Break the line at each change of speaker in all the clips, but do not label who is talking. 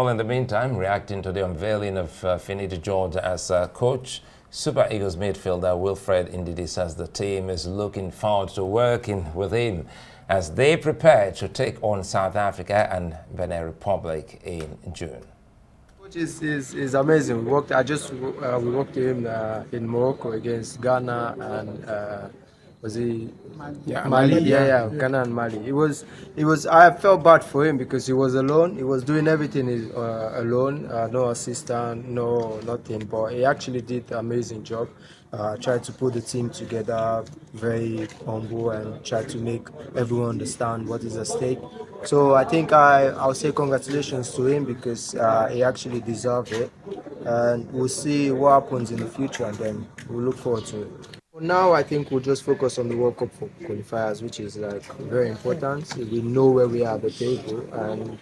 Well, in the meantime, reacting to the unveiling of Finidi George as coach, Super Eagles midfielder Wilfred Ndidi says the team is looking forward to working with him as they prepare to take on South Africa and Benin Republic in June.
Coach is amazing. We worked with him in Morocco against Ghana and was he Mali? Yeah, Ghana and Mali. It was. I felt bad for him because he was alone. He was doing everything alone. No assistant, no nothing. But he actually did an amazing job. Tried to put the team together, very humble, and tried to make everyone understand what is at stake. So I think I'll say congratulations to him because he actually deserved it, and we'll see what happens in the future, and then we'll look forward to it. For now, I think we'll just focus on the World Cup for qualifiers, which is like very important. We know where we are at the table, and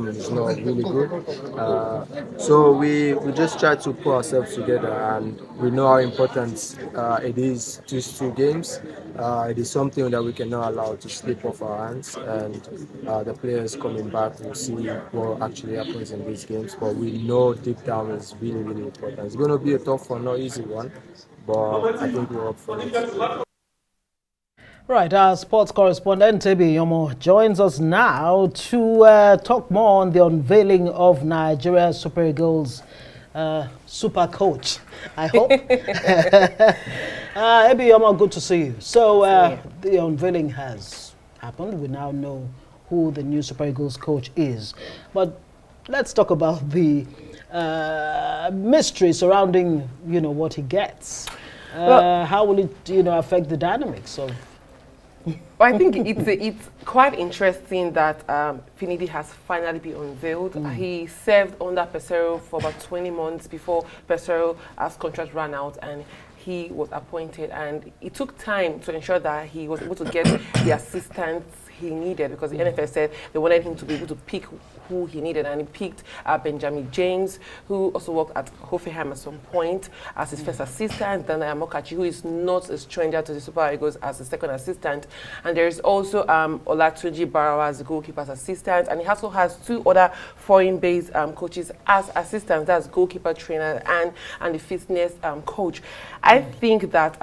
it's not really good. So we just try to put ourselves together, and we know how important it is. These two games, it is something that we cannot allow to slip off our hands, and the players coming back will see what actually happens in these games. But we know deep down it's really, really important. It's going to be a tough one, not easy one, but I think we're up for it.
Right, our sports correspondent Tebi Yomo joins us now to talk more on the unveiling of Nigeria Super Eagles super coach, I hope. Tebi Yomo, good to see you. So the unveiling has happened. We now know who the new Super Eagles coach is. But let's talk about the mystery surrounding, what he gets. How will it, affect the dynamics of?
Well, I think it's quite interesting that Finidi has finally been unveiled. He served under Pesero for about 20 months before Pesero's contract ran out, and he was appointed. And it took time to ensure that he was able to get the assistants he needed, because the NFF said they wanted him to be able to pick who he needed, and he picked Benjamin James, who also worked at Hoffenheim at some point as his first assistant, then Mokachi, who is not a stranger to the Super Eagles, as the second assistant, and there is also Olatunji Barawa as the goalkeeper's assistant, and he also has two other foreign-based coaches as assistants, that's goalkeeper trainer and the fitness coach. I think that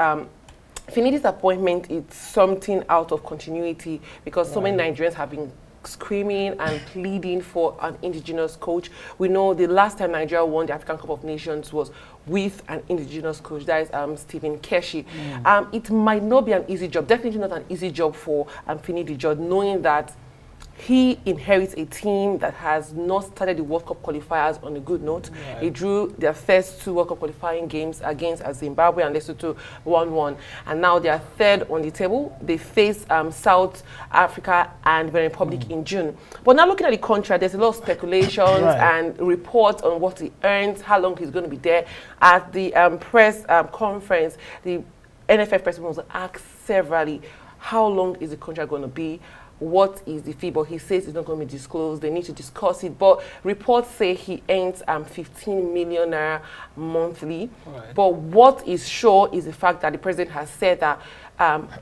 Finidi's appointment is something out of continuity, because so many Nigerians have been screaming and pleading for an indigenous coach. We know the last time Nigeria won the African Cup of Nations was with an indigenous coach, that is Stephen Keshi. It might not be an easy job, definitely not an easy job for Finidi George, knowing that he inherits a team that has not started the World Cup qualifiers on a good note. He drew their first two World Cup qualifying games against Zimbabwe and Lesotho 1-1. And now they are third on the table. They face South Africa and Benin Republic in June. But now looking at the contract, there's a lot of speculations and reports on what he earns, how long he's going to be there. At the press conference, the NFF president was asked severally, how long is the contract going to be? What is the fee? But he says it's not going to be disclosed. They need to discuss it. But reports say he earns 15 million naira monthly. But what is sure is the fact that the president has said that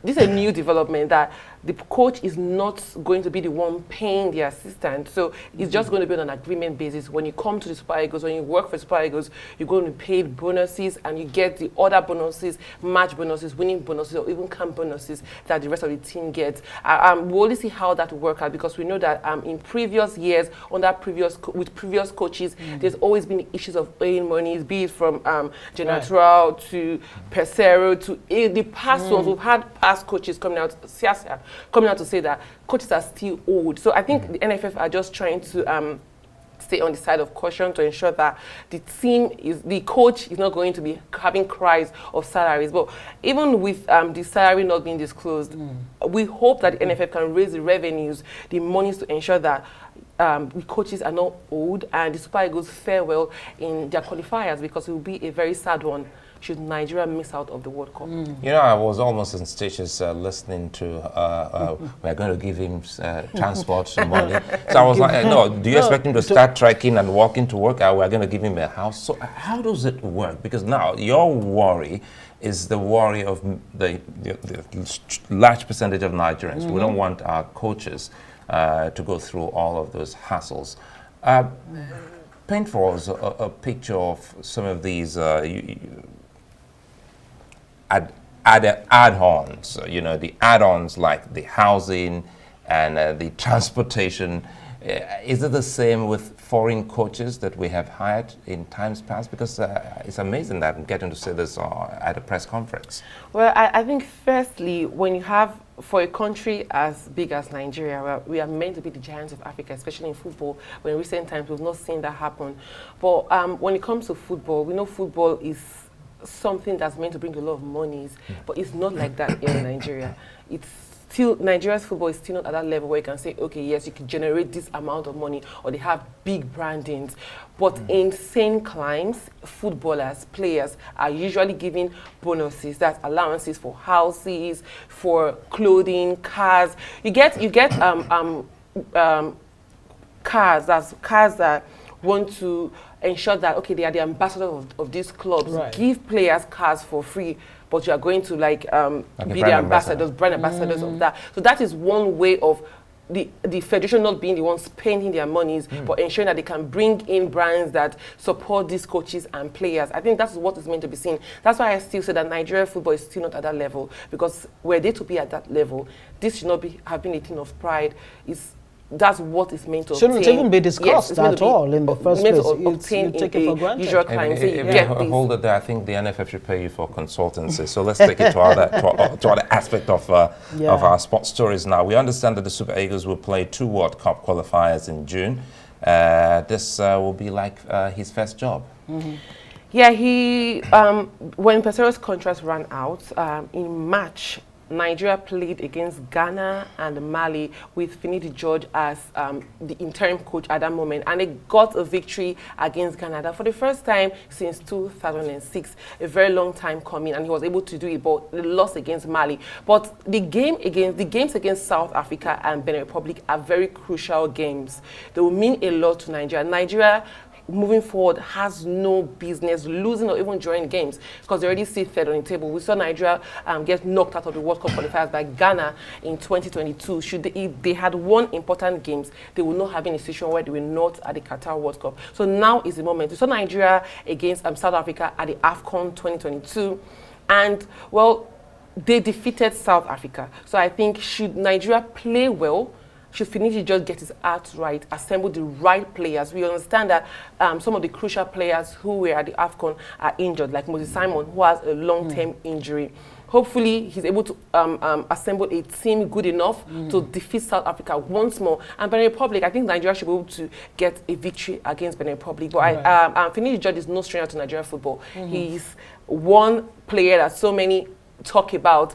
this is a new development, that the coach is not going to be the one paying the assistant. So it's just going to be on an agreement basis. When you come to the Super Eagles, when you work for Super Eagles, you're going to be paid bonuses, and you get the other bonuses, match bonuses, winning bonuses, or even camp bonuses that the rest of the team gets. We'll only see how that will work out, because we know that in previous years, with previous coaches, there's always been issues of earning money, be it from Genatural to Pesero to the past ones. We've had past coaches coming out to say that coaches are still old. So I think the NFF are just trying to stay on the side of caution to ensure that the coach is not going to be having cries of salaries. But even with the salary not being disclosed, we hope that the NFF can raise the revenues, the monies, to ensure that the coaches are not old and the Super Eagles fare well in their qualifiers, because it will be a very sad one should Nigeria miss out of the World Cup.
I was almost in stitches listening to, we're going to give him transport money. So I was like, no, do you expect him to start trekking and walking to work? We're going to give him a house. So how does it work? Because now your worry is the worry of the large percentage of Nigerians. We don't want our coaches to go through all of those hassles. paint for us a picture of some of these add-ons, the add-ons like the housing and the transportation. Is it the same with foreign coaches that we have hired in times past? Because it's amazing that I'm getting to say this at a press conference.
Well, I think firstly, when you have, for a country as big as Nigeria, where we are meant to be the giants of Africa, especially in football, but in recent times we've not seen that happen. But when it comes to football, we know football is something that's meant to bring a lot of monies, but it's not like that here in Nigeria. It's still, Nigeria's football is still not at that level where you can say, okay, yes, you can generate this amount of money, or they have big brandings. But in sane climes, footballers, players are usually given bonuses, that's allowances for houses, for clothing, cars. You get cars that want to ensure that, okay, they are the ambassadors of these clubs. Right. Give players cars for free, but you are going to like be the ambassadors, brand ambassadors of that. So that is one way of the federation not being the ones spending their monies, but ensuring that they can bring in brands that support these coaches and players. I think that's what is meant to be seen. That's why I still say that Nigeria football is still not at that level, because were they to be at that level, this should not have been a thing of pride. That's what is meant to
shouldn't even be discussed at all in the first place.
You take it for granted. Usual claims.
Hold it there. I think the NFF should pay you for consultancy. So let's take it to other aspect of our sports stories now. We understand that the Super Eagles will play 2 World Cup qualifiers in June. This will be like his first job.
Yeah, when Pesero's contract ran out in March, Nigeria played against Ghana and Mali with Finidi George as the interim coach at that moment, and they got a victory against Ghana for the first time since 2006, a very long time coming, and he was able to do it, but they lost against Mali. But the games against South Africa and Benin Republic are very crucial games. They will mean a lot to Nigeria. Nigeria, moving forward, has no business losing or even drawing games, because they already sit third on the table. We saw Nigeria get knocked out of the World Cup qualifiers by Ghana in 2022. If they had won important games, they would not have been in a situation where they were not at the Qatar World Cup. So now is the moment. We saw Nigeria against South Africa at the AFCON 2022, and well, they defeated South Africa. So I think, should Nigeria play well, should Finidi just get his act right, assemble the right players. We understand that some of the crucial players who were at the AFCON are injured, like Moses Simon, who has a long-term injury. Hopefully, he's able to assemble a team good enough to defeat South Africa once more. And Benin Republic, I think Nigeria should be able to get a victory against Benin Republic. But Finidi George is no stranger to Nigerian football. He's one player that so many talk about,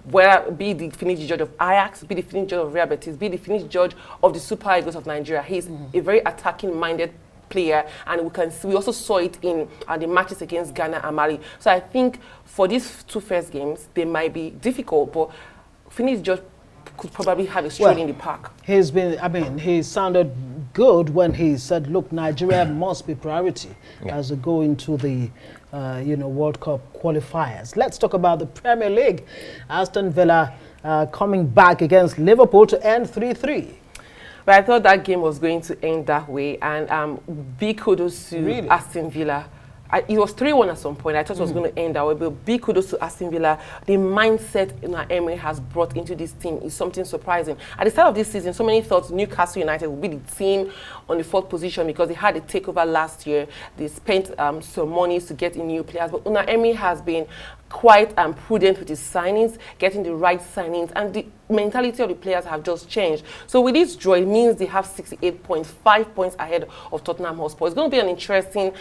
whether be the Finidi George of Ajax, be the Finidi George of Real Betis, be the Finidi George of the Super Eagles of Nigeria. He's a very attacking-minded player, and we also saw it in the matches against Ghana and Mali. So I think for these 2 first games, they might be difficult, but Finidi George could probably have a stroll in the park.
He sounded good when he said, look, Nigeria must be priority as we go into the World Cup qualifiers. Let's talk about the Premier League. Aston Villa coming back against Liverpool to end 3-3.
But I thought that game was going to end that way, and big kudos to Aston Villa. It was 3-1 at some point. I thought it was going to end that way, but big kudos to Aston Villa. The mindset Emery has brought into this team is something surprising. At the start of this season, so many thought Newcastle United would be the team on the 4th position because they had a takeover last year. They spent some money to get in new players, but Emery has been quite prudent with his signings, getting the right signings, and the mentality of the players have just changed. So with this draw, it means they have 68.5 points ahead of Tottenham Hotspur. It's going to be an interesting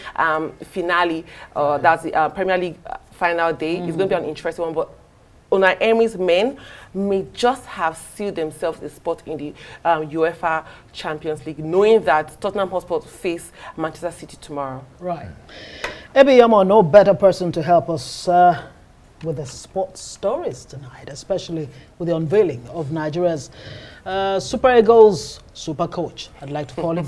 finale. That's the Premier League final day. It's going to be an interesting one, but Unai Emery's men may just have sealed themselves a spot in the UEFA Champions League, knowing that Tottenham Hotspur face Manchester City tomorrow. Right.
Ebi Yamo, no better person to help us with the sports stories tonight, especially with the unveiling of Nigeria's Super Eagles super coach, I'd like to call him.